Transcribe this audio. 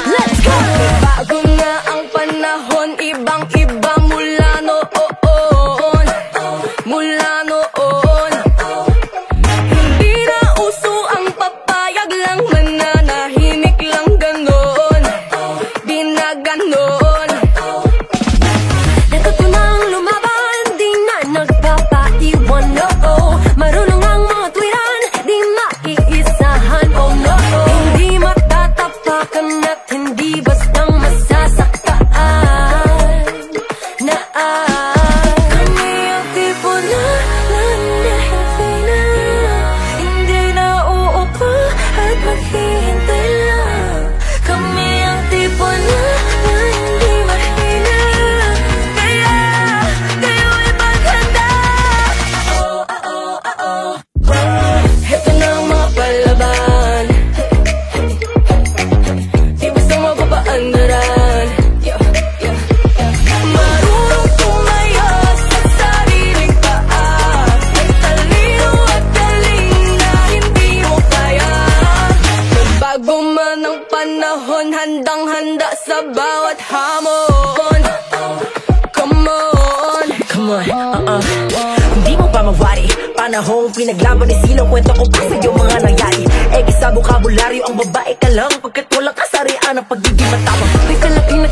Let's go! Bago na ang panahon, ibang-iba mula noon. Mula noon. Hindi na uso ang papayag lang, mananahimik lang ganon. Di na ganon. Natutunang lumaban, di na nagpapaiwan, no. Marunong ang mga tuwiran, di maiisahan, oh no. Hindi matatapakan at hindi bastang masasaktaan. Kami ang tipo na nanahintay na, hindi na uupo at maghihintay lang. Kami ang tipo na hindi mahina, kaya kayo'y maghanda. Heto na ang mga palaban, di bastang mapapaandaran. Marunong tumayo sa sariling paa, may talino at galing na hindi mo kaya. Nagbago man ang panahon, handang-handa sa bawat hamon. Come on, Come on, Hindi mo pa mawari panahong pinaglaban ni Silo. Kwento ko pa sa'yo mga nangyari. Sa bukabularyo ang babae ka lang, pagkat walang kasarian ang pagiging matapang. may kalaping na